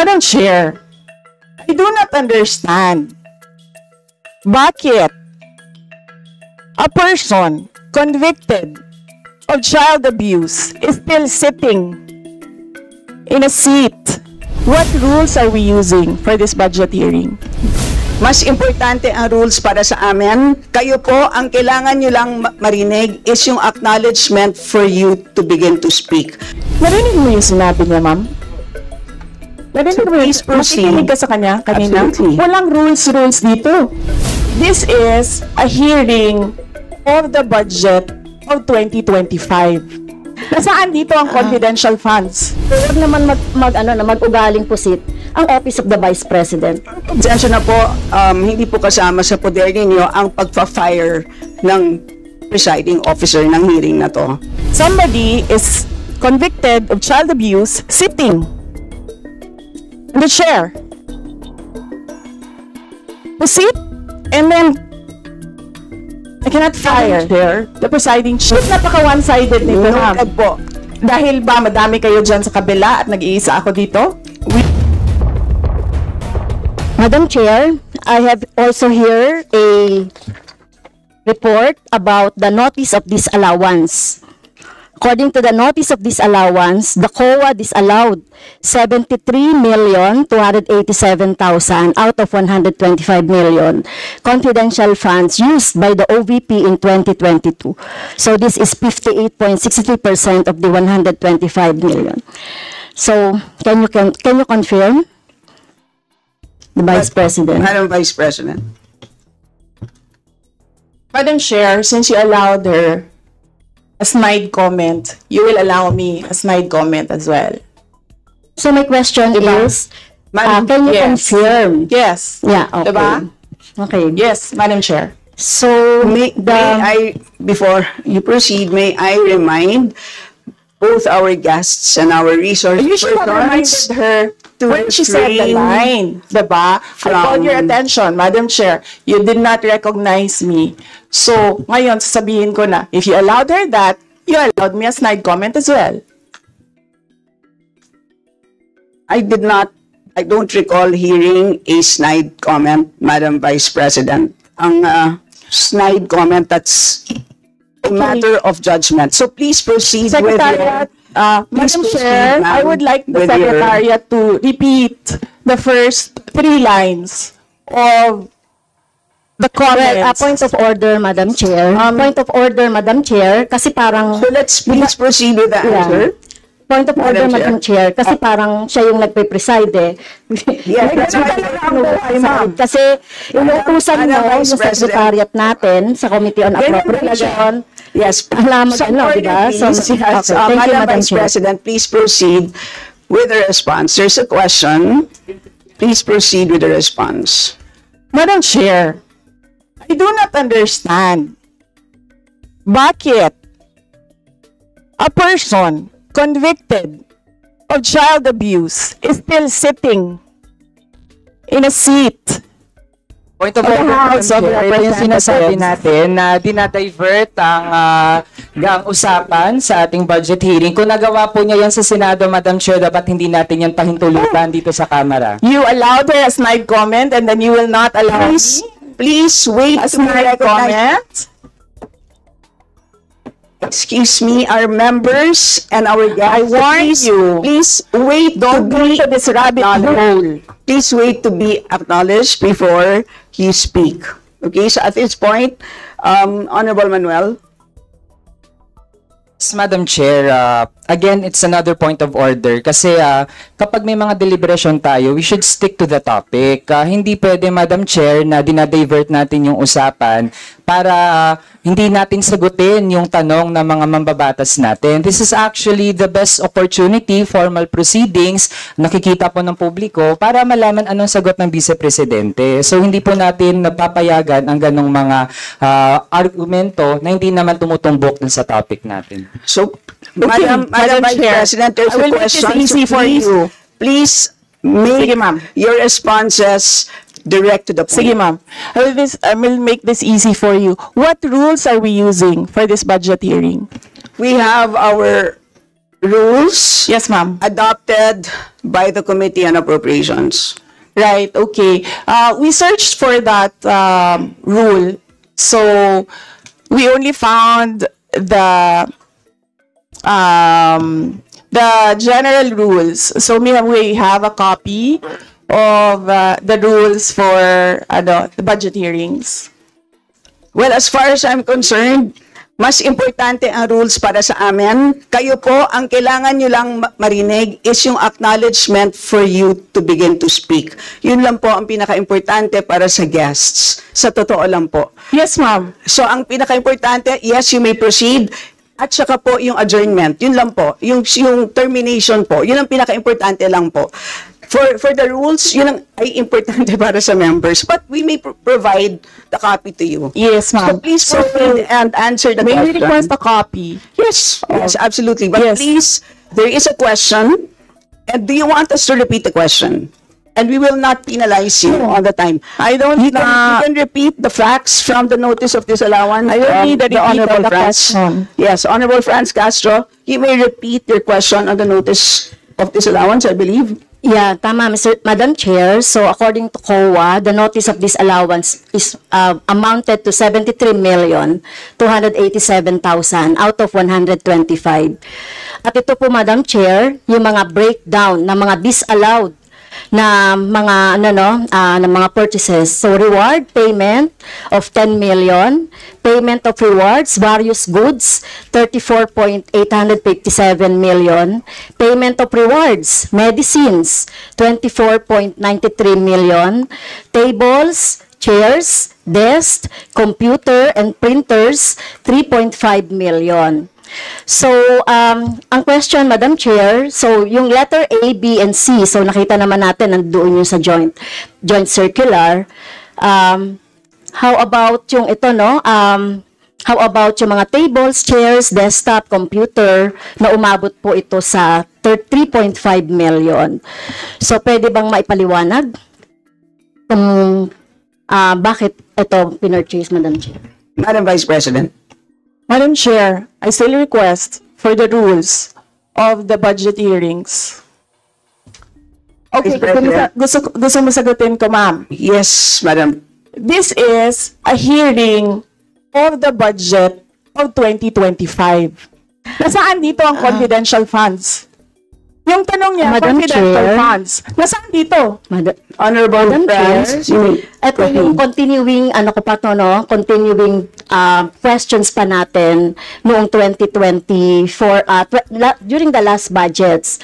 Madam Chair, I do not understand bakit a person convicted of child abuse is still sitting in a seat. What rules are we using for this budget hearing? Mas importante ang rules para sa amin. Kayo po, ang kailangan nyo lang marinig is yung acknowledgement for you to begin to speak. Narinig mo yung sinabi niya, ma'am? Narinig mo yung makikinig ka sa kanya kanina? Absolutely. Walang rules dito. This is a hearing of the budget of 2025. Nasaan dito ang confidential funds? Huwag naman mag-ugaling pusit ang Office of the Vice President. Pasensya na po, hindi po kasama sa poder ninyo ang pagpa-fire ng presiding officer ng hearing na to. Somebody is convicted of child abuse sitting in the chair. To sit and then I cannot fire the presiding chief. Napaka one-sided nito, ma'am. Noted po. Dahil ba madami kayo dyan sa kabila at nag-iisa ako dito? Madam Chair, I have also here a report about the notice of disallowance. According to the notice of disallowance, the COA disallowed 73,287,000 out of 125 million confidential funds used by the OVP in 2022. So this is 58.63% of the 125 million. So can you confirm, the Vice President? Madam Vice President. Madam Chair, since you allowed her a snide comment, you will allow me a snide comment as well. So my question is, Madam, can you yes. confirm? Yes. Yeah, okay. Diba? Okay. Yes, Madam Chair. So, Before you proceed, may I remind both our guests and our resource You should have reminded her when she said the line, diba? I called your attention, Madam Chair. You did not recognize me. So, ngayon, sasabihin ko na, if you allowed her that, you allowed me a snide comment as well. I don't recall hearing a snide comment, Madam Vice President. Ang snide comment, that's a matter of judgment. So please proceed with your... Madam Chair, I would like the Secretariat to repeat the first 3 lines of the comments. well, a point of order, Madam Chair. Point of order, Madam Chair, kasi parang... So let's please proceed with the answer. Point of order, Madam Chair, kasi parang siya yung nagpe-preside eh. Yeah, that's why Kasi inuutusan mo yung Secretariat natin sa Committee on Appropriation. Yes, Alam mo di ba? So, please. okay, thank you, Madam Madam Vice Chair. President, please proceed with the response. There's a question. Please proceed with the response. Madam Chair, I do not understand bakit a person convicted of child abuse is still sitting in a seat. Point of order, ito yung sinasabi natin na dinadivert ang usapan sa ating budget hearing. Kung nagawa po niya yan sa Senado, Madam Chair, dapat hindi natin yan pahintulutan dito sa Kamara. You allowed her a snide comment and then you will not allow me Please wait a to be snide recognized. comment? Excuse me, our members and our guests. I warn you. Please wait. Don't go into this rabbit hole. Please wait to be acknowledged before you speak. Okay, so at this point, Honorable Manuel. Yes, Madam Chair, again, it's another point of order kasi kapag may mga deliberation tayo, we should stick to the topic. Hindi pwede, Madam Chair, na dinadivert natin yung usapan para hindi natin sagutin yung tanong ng mga mambabatas natin. This is actually the best opportunity, formal proceedings, nakikita po ng publiko para malaman anong sagot ng Vice Presidente. So hindi po natin napapayagan ang ganong mga argumento na hindi naman tumutumbok dun sa topic natin. So, Okay, Madam Vice Chair, President, there's I will a make this question. easy for you. Please make Sige, ma'am. your responses direct to the point. Sige, ma'am. I will make this easy for you. What rules are we using for this budget hearing? We have our rules Yes, ma'am. adopted by the Committee on Appropriations. Right, okay. We searched for that rule. So, we only found the general rules. So, we have a copy of the rules for the budget hearings. Well, as far as I'm concerned, mas importante ang rules para sa amin. Kayo po, ang kailangan nyo lang marinig is yung acknowledgement for you to begin to speak. Yun lang po ang pinaka-importante para sa guests. Sa totoo lang po. Yes, ma'am. So, ang pinaka-importante, yes, you may proceed. At saka po yung adjournment. Yun lang po. Yung termination po. Yun ang pinaka-importante lang po. For the rules, yun ang ay importante para sa members. But we may provide the copy to you. Yes, So ma'am. please proceed and answer the May we question. request a copy? Yes, yes, absolutely. But Yes. please, there is a question. And do you want us to repeat the question? And we will not penalize you all the time. I don't You can repeat the facts from the notice of disallowance. I don't need the repeat Honorable of the question. Yes, Honorable Franz Castro, you may repeat your question on the notice of disallowance, I believe. Yeah, tama, Madam Chair. So according to COA, the notice of disallowance is amounted to 73,287,000 out of 125. At ito po, Madam Chair, yung mga breakdown ng mga disallowed na mga na mga purchases. So reward payment of 10 million, payment of rewards, various goods, 34.857 million, payment of rewards, medicines, 24.93 million, tables, chairs, desk, computer, and printers, 3.5 million. So, ang question, Madam Chair, so yung letter A, B, and C, so nakita naman natin nandoon yung sa joint circular. How about yung ito, no? How about yung mga tables, chairs, desktop, computer, na umabot po ito sa 3.5 million. So, pwede bang maipaliwanag kung bakit ito pinurchase, Madam Chair? Madam Vice President. Madam Chair, I still request for the rules of the budget hearings. Okay, Vice President. gusto mo sagutin ko, ma'am. Yes, Madam. This is a hearing of the budget of 2025. Nasaan dito ang confidential funds? Yung tanong niya, Madam confidential Chair. funds. Nasaan dito? Honorable Madam Chair, Franz, you may ito yung continuing, continuing questions pa natin noong 2024, during the last budgets.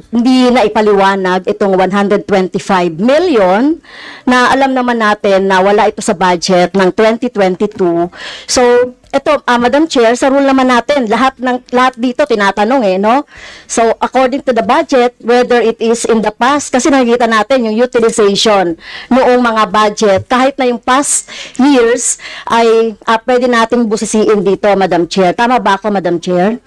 Hindi na ipaliwanag itong 125 million na alam naman natin na wala ito sa budget ng 2022. So, ito, Madam Chair, sa rule naman natin, lahat dito tinatanong no? So, according to the budget, whether it is in the past, kasi nakikita natin yung utilization noong mga budget, kahit na yung past years, ay pwede nating busisiin dito, Madam Chair. Tama ba ako, Madam Chair?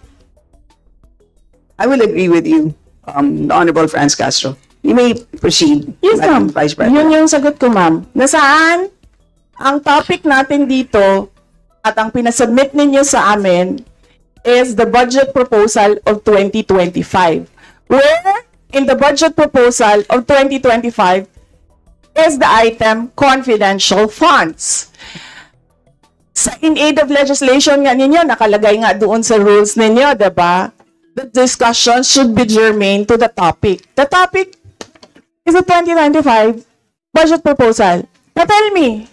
I will agree with you, the Honorable Franz Castro. You may proceed, Yes, Madam ma'am. Vice President. Yun yung sagot ko, ma'am. Nasaan ang topic natin dito at ang pinasubmit ninyo sa amin is the budget proposal of 2025. Where in the budget proposal of 2025 is the item confidential funds. Sa in aid of legislation nga ninyo, nakalagay nga doon sa rules ninyo, diba? The discussion should be germane to the topic. The topic is the 2025 budget proposal. Now tell me,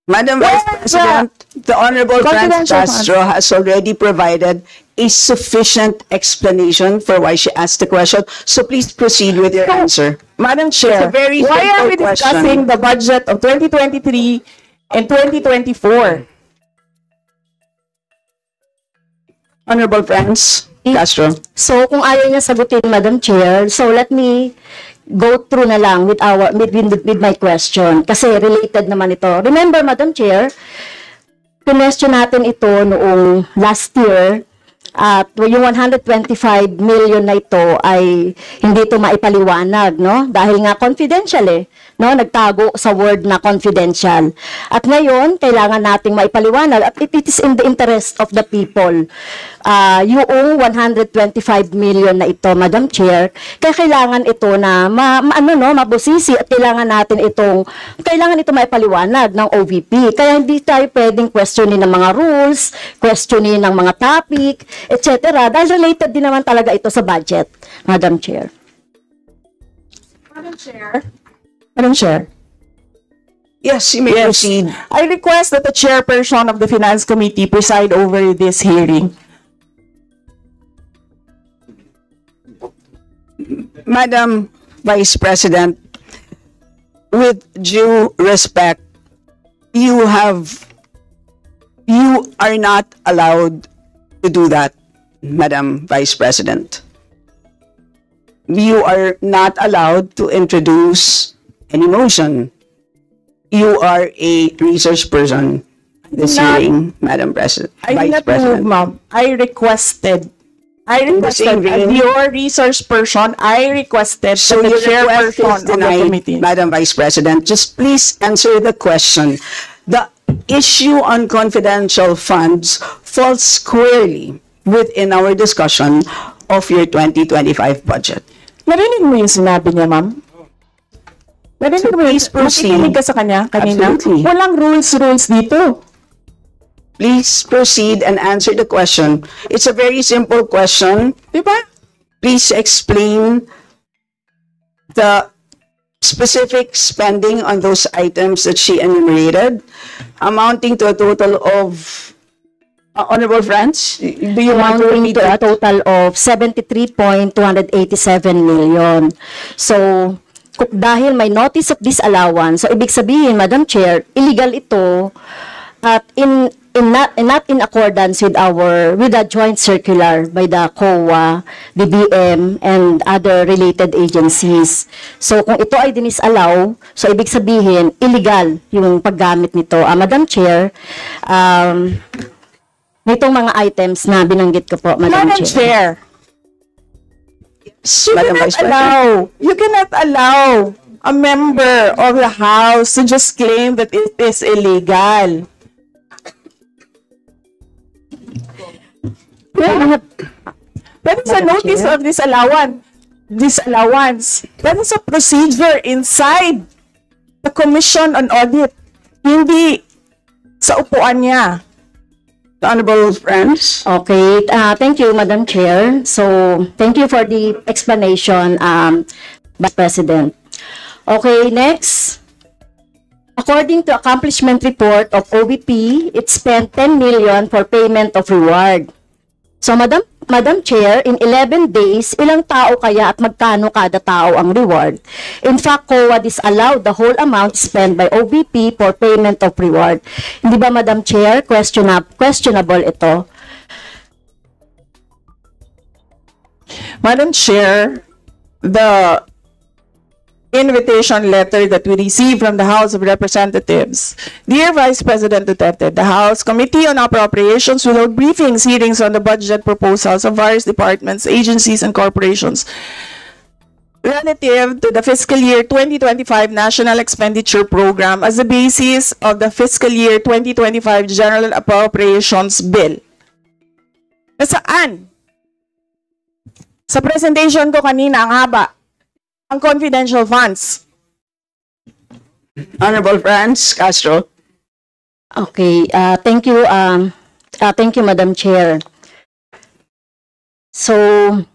Madam Where Vice President, the Honorable Franz confidential Castro has already provided a sufficient explanation for why she asked the question. So please proceed with your answer. Madam Chair, It's a very why are we simple discussing question. the budget of 2023 and 2024? Honorable Franz Castro. So, kung ayaw niya sagutin, Madam Chair, so let me go through na lang with my question kasi related naman ito. Remember, Madam Chair, question natin ito noong last year At yung 125 million na ito ay hindi ito maipaliwanag, no? Dahil nga confidential no? Nagtago sa word na confidential. At ngayon, kailangan nating maipaliwanag at it is in the interest of the people. Yung 125 million na ito, Madam Chair, kaya kailangan ito na mabusisi at kailangan ito maipaliwanag ng OVP. Kaya hindi tayo pwedeng questionin ng mga rules, questionin ng mga topic, etc. Dahil related din naman talaga ito sa budget, Madam Chair. Madam Chair. Yes, you may proceed. I request that the chairperson of the Finance Committee preside over this hearing. Madam Vice President, with due respect, you are not allowed to do that, Madam Vice President. You are not allowed to introduce any motion. You are a research person this hearing, Madam President. I did Vice not move, President. ma'am. I requested same as vein. your research person, I requested So that the your request is chairperson of the denied, committee. Madam Vice President. Just please answer the question. The issue on confidential funds falls squarely within our discussion of your 2025 budget. Narinig mo yung sinabi niya, ma'am? Narinig mo yung please proceed. nakikinig ka sa kanya kanina? Absolutely. Walang rules dito. Please proceed and answer the question. It's a very simple question. Diba? Please explain the specific spending on those items that she enumerated, amounting to a total of, Honorable Friends, do you want to Amounting repeat to a that? total of 73.287 million. So, dahil may notice of disallowance, so ibig sabihin, Madam Chair, illegal ito at not in accordance with the joint circular by the COA, DBM, and other related agencies. So, kung ito ay dinisallow, so ibig sabihin, illegal yung paggamit nito. Madam Chair, nitong mga items na binanggit ko po, Madam Madam Chair, Yes, Madam Vice President. you cannot allow a member of the House to just claim that it is illegal. That is a Madam notice Chair. of disallowance. That is a procedure inside the Commission on Audit. Hindi sa upuan niya. Honorable Friends. Okay, thank you, Madam Chair. So, thank you for the explanation, Vice President. Okay, next. According to accomplishment report of OVP, it spent 10 million for payment of reward. So, Madam Chair, in 11 days, ilang tao kaya at magkano kada tao ang reward? In fact, COA disallowed the whole amount spent by OVP for payment of reward. Hindi ba, Madam Chair, questionable ito? Madam Chair, the invitation letter that we received from the House of Representatives. Dear Vice President Duterte, the House Committee on Appropriations will hold briefings, hearings on the budget proposals of various departments, agencies, and corporations relative to the fiscal year 2025 National Expenditure Program as the basis of the fiscal year 2025 General Appropriations Bill. Nasaan? Sa presentation ko kanina, ang haba. Ang confidential funds. Honorable Friends Castro. Okay, thank you, Madam Chair. So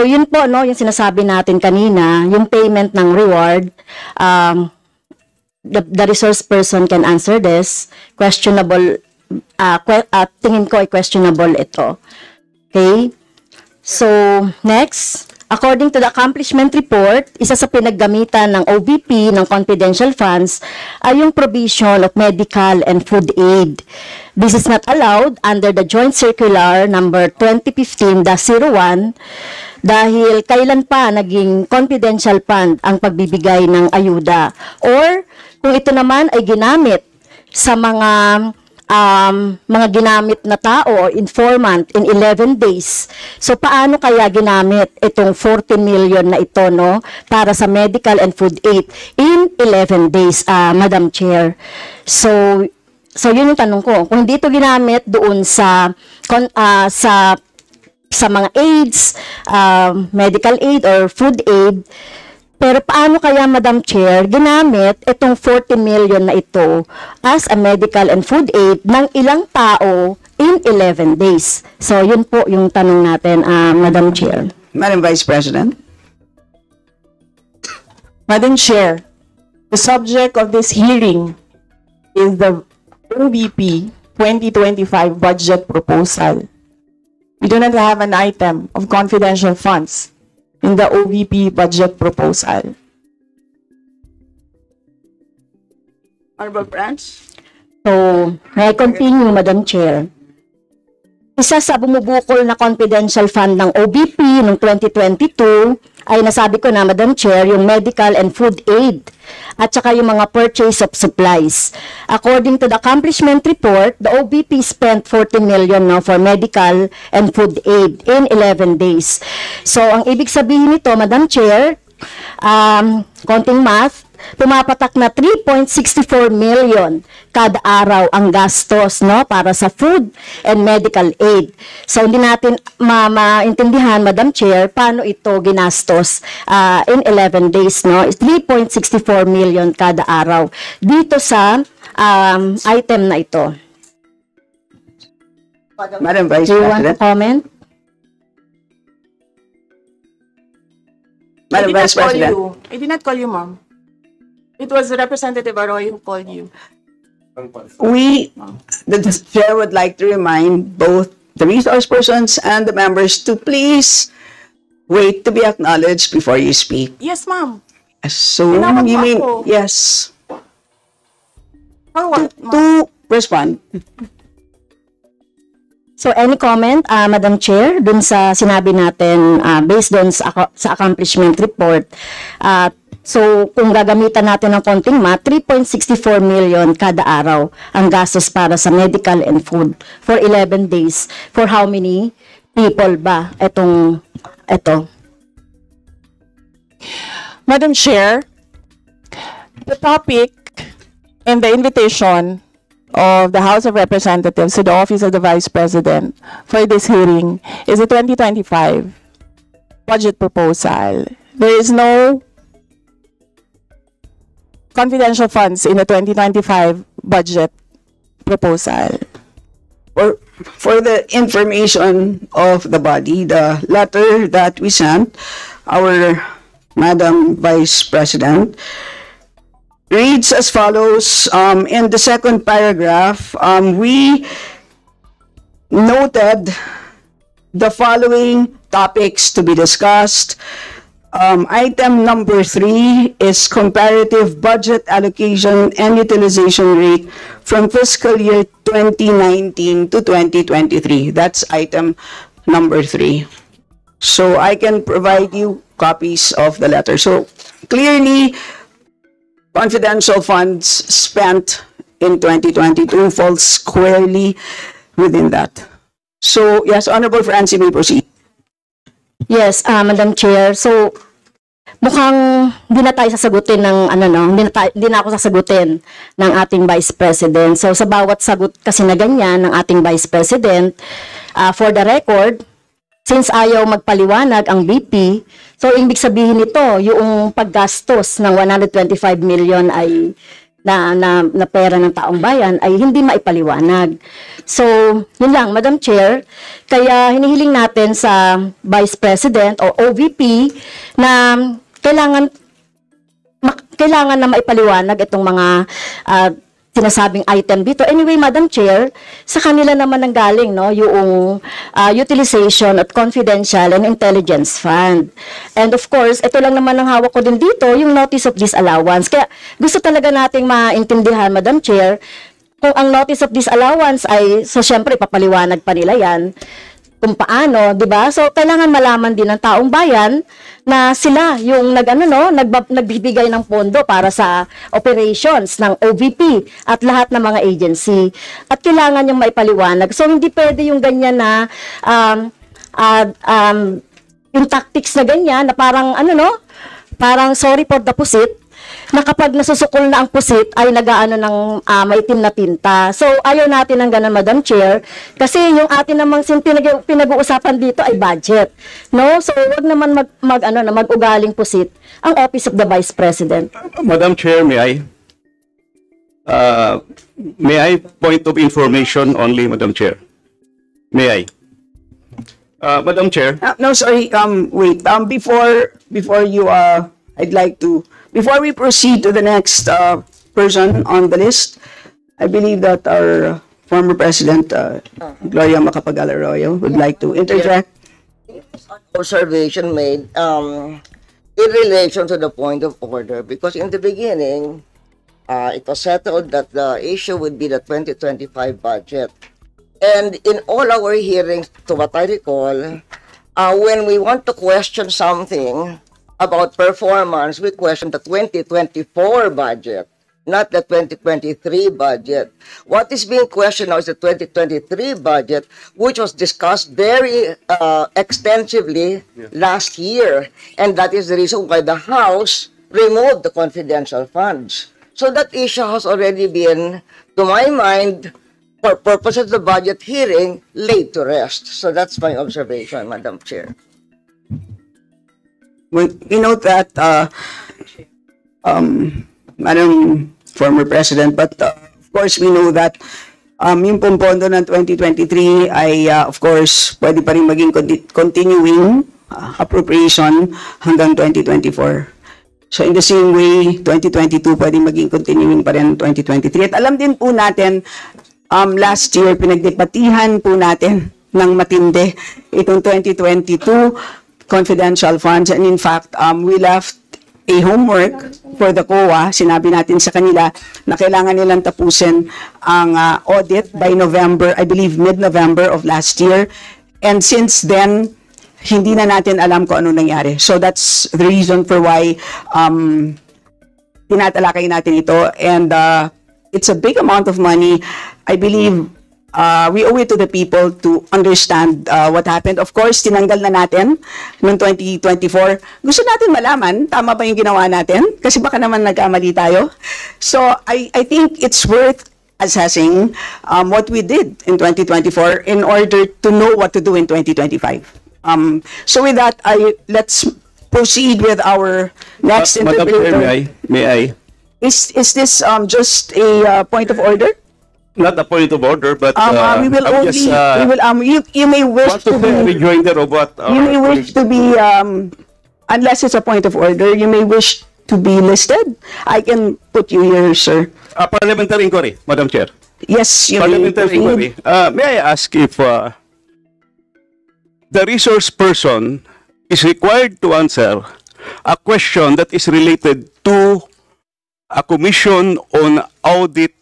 yun po, no, yung sinasabi natin kanina, yung payment ng reward, the resource person can answer this. Questionable, tingin ko ay questionable ito. Okay? So, next. According to the accomplishment report, isa sa pinaggamitan ng OVP ng confidential funds ay yung provision of medical and food aid. This is not allowed under the Joint Circular number 2015-01 dahil kailan pa naging confidential fund ang pagbibigay ng ayuda. Or kung ito naman ay ginamit sa mga mga ginamit na tao or informant in 11 days. So paano kaya ginamit itong 40 million na ito, no, para sa medical and food aid in 11 days, Madam Chair? So yun yung tanong ko. Kung hindi ito ginamit doon sa mga aids, medical aid or food aid, pero paano kaya, Madam Chair, ginamit itong 40 million na ito as a medical and food aid ng ilang tao in 11 days? So, yun po yung tanong natin, Madam Chair. Madam Vice President. Madam Chair, the subject of this hearing is the OVP 2025 budget proposal. We do not have an item of confidential funds in the OVP budget proposal. Honorable Branch. So, may I continue, Madam Chair? Isa sa bumubukol na confidential fund ng OBP noong 2022 ay nasabi ko na, Madam Chair, yung medical and food aid at saka yung mga purchase of supplies. According to the accomplishment report, the OBP spent 40 million for medical and food aid in 11 days. So, ang ibig sabihin nito, Madam Chair, konting math, pumapatak na 3.64 million kada araw ang gastos, no, para sa food and medical aid. So hindi natin maintindihan, Madam Chair, paano ito ginastos in 11 days, no? 3.64 million kada araw dito sa item na ito. Madam Vice Do you want to President. comment? Madam Vice President. I did not call you, ma'am. It was Representative Arroyo who called you. The chair would like to remind both the resource persons and the members to please wait to be acknowledged before you speak. Yes, ma'am. So, Tinawag you mo mean, ako. yes, For what, ma'am? to respond. So, any comment, Madam Chair, dun sa sinabi natin based dun sa accomplishment report? So, kung gagamitan natin ng konting math, 3.64 million kada araw ang gastos para sa medical and food for 11 days. For how many people ba ito? Madam Chair, the topic and the invitation of the House of Representatives to the Office of the Vice President for this hearing is the 2025 budget proposal. There is no confidential funds in the 2025 budget proposal. For the information of the body, the letter that we sent, our Madam Vice President, reads as follows. In the second paragraph, we noted the following topics to be discussed. Item number 3 is comparative budget allocation and utilization rate from fiscal year 2019 to 2023. That's item number 3. So I can provide you copies of the letter. So clearly, confidential funds spent in 2022 falls squarely within that. So yes, Honorable Francie, may proceed. Yes, Madam Chair. So, mukhang hindi na tayo sasagutin ng hindi na ako sasagutin ng ating Vice President. So, sa bawat sagot kasi na ganyan ng ating Vice President, for the record, since ayaw magpaliwanag ang BP, so ibig sabihin nito, yung paggastos ng 125 million ay na pera ng taong bayan ay hindi maipaliwanag. So, yun lang, Madam Chair. Kaya hinihiling natin sa Vice President o OVP na kailangan na maipaliwanag itong mga sinasabing item dito. Anyway, Madam Chair, sa kanila naman ang galing, no, yung utilization at confidential and intelligence fund. And of course, ito lang naman ang hawak ko din dito, yung notice of disallowance. Kaya gusto talaga nating maintindihan, Madam Chair, kung ang notice of disallowance ay, so syempre, papaliwanag pa nila yan, kung paano, 'di ba? So kailangan malaman din ng taong bayan na sila yung nagbibigay ng pondo para sa operations ng OVP at lahat ng mga agency. At kailangan yung maipaliwanag. So hindi pwede yung ganyan na yung tactics na ganyan na parang parang sorry for the pusit, na kapag nasusukol na ang pusit ay nagaano ng maitim na tinta. So ayaw natin ng ganun, Madam Chair, kasi yung atin namang pinag-uusapan dito ay budget. No? So wag naman mag-ugaling pusit ang Office of the Vice President. Madam Chair, may I point of information only, Madam Chair? May I? Madam Chair, No, sorry, wait. Before you, I'd like to, before we proceed to the next person on the list, I believe that our former President, Gloria Macapagal-Arroyo, would like to interject. Observation made in relation to the point of order, because in the beginning, it was settled that the issue would be the 2025 budget. And in all our hearings, to what I recall, when we want to question something about performance, we question the 2024 budget, not the 2023 budget. What is being questioned now is the 2023 budget, which was discussed very extensively last year. And that is the reason why the House removed the confidential funds. So that issue has already been, to my mind, for purposes of the budget hearing, laid to rest. So that's my observation, Madam Chair. We note that, Madam former President, but of course we know that yung pong pondo ng 2023 ay of course pwede pa rin maging continuing appropriation hanggang 2024. So in the same way, 2022 pwede maging continuing pa rin 2023. At alam din po natin, last year pinagdebatihan po natin ng matindi itong 2022 confidential funds, and in fact, we left a homework for the COA. Sinabi natin sa kanila na kailangan nilang tapusin ang audit by November, I believe mid-November of last year. And since then, hindi na natin alam kung ano nangyari. So that's the reason for why tinatalakay natin ito. And it's a big amount of money. I believe we owe it to the people to understand what happened. Of course, tinanggal na natin noong 2024. Gusto natin malaman, tama ba yung ginawa natin? Kasi baka naman nagkamali tayo. So, I think it's worth assessing what we did in 2024 in order to know what to do in 2025. So with that, let's proceed with our next Madam Chair, interview. may I? Is this just a point of order? Not a point of order, but We will I'm only, just, you may wish want to to be a be, rejoinder of what you may wish to be, unless it's a point of order, you may wish to be listed. I can put you here, sir. Parliamentary inquiry, Madam Chair. Yes, you may Parliamentary inquiry. proceed. May I ask if the resource person is required to answer a question that is related to a commission on audit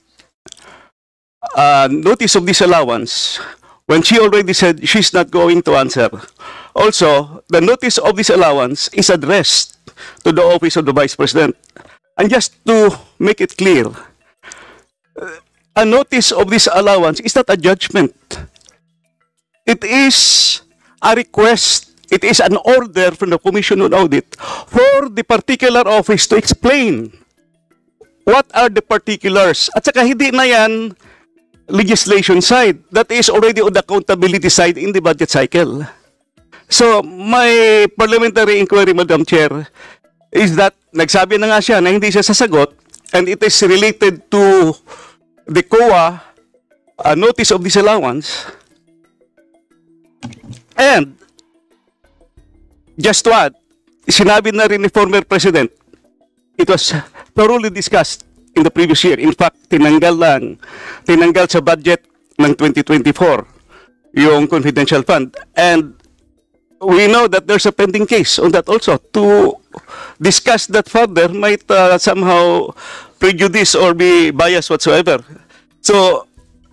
notice of disallowance when she already said she's not going to answer. Also, the notice of disallowance is addressed to the Office of the Vice President. And just to make it clear, a notice of disallowance is not a judgment. It is a request. It is an order from the Commission on Audit for the particular office to explain what are the particulars. At saka hindi na yan legislation side. That is already on the accountability side in the budget cycle. So, my parliamentary inquiry, Madam Chair, is that nagsabi na nga siya na hindi siya sasagot, and it is related to the COA notice of disallowance. And, just to add, sinabi na rin ni former President, it was thoroughly discussed in the previous year. In fact, tinanggal sa budget ng 2024 yung confidential fund. And we know that there's a pending case on that also. To discuss that further might somehow prejudice or be biased whatsoever. So,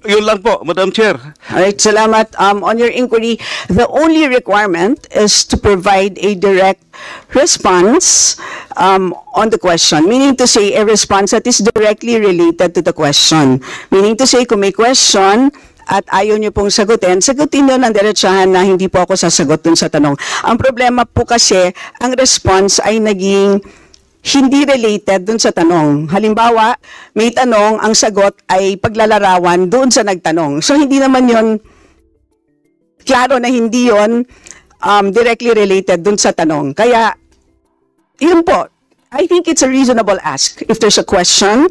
Yun lang po, Madam Chair. Alright, salamat. On your inquiry, the only requirement is to provide a direct response on the question. Meaning to say, a response that is directly related to the question. Meaning to say, kung may question at ayaw niyo pong sagutin niyo ng diretsahan na hindi po ako sasagot dun sa tanong. Ang problema po kasi, ang response ay naging hindi related dun sa tanong. Halimbawa, may tanong, ang sagot ay paglalarawan doon sa nagtanong. So, hindi naman yon klaro na hindi yon directly related dun sa tanong. Kaya, yun po, I think it's a reasonable ask. If there's a question,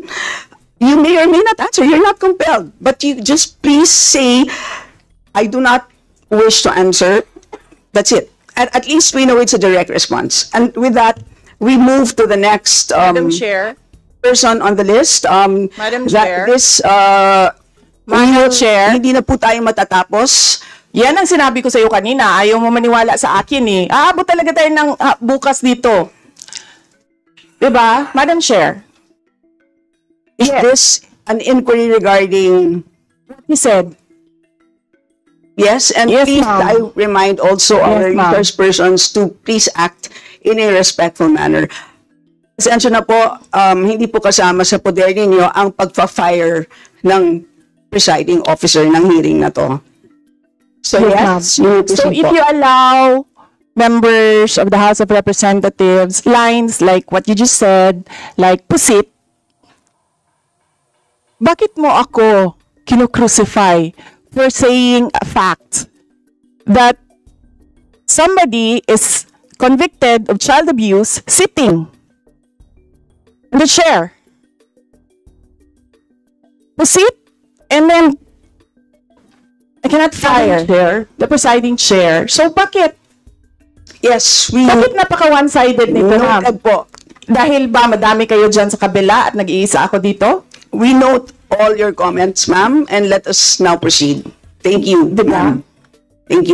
you may or may not answer. You're not compelled. But you just please say, I do not wish to answer. That's it. At least we know it's a direct response. And with that, we move to the next Madam Chair. person on the list. Madam Chair. Madam Chair. Hindi na po tayo matatapos. Yan ang sinabi ko sa iyo kanina. Ayaw mo maniwala sa akin eh. Aabot talaga tayo ng bukas dito. Diba? Madam Chair. Is this an inquiry regarding... He said, Yes, and Yes, please, ma'am. I remind also our Yes, ma'am. resource persons to please act in a respectful manner. Pasensya na po, hindi po kasama sa poder ninyo ang pagpa-fire ng presiding officer ng hearing na to. So yes, you need to so proceed if po. you allow members of the House of Representatives lines like what you just said, like pusit, bakit mo ako kinukrucify for saying a fact that somebody is convicted of child abuse sitting in the chair? Pusit, and then I cannot fire the presiding chair. So bakit? Yes, we Bakit napaka one-sided nito, ma'am? noted po. Dahil ba madami kayo dyan sa kabila at nag-iisa ako dito? We note all your comments, ma'am, and let us now proceed. Thank you, Diba? ma'am. Thank you.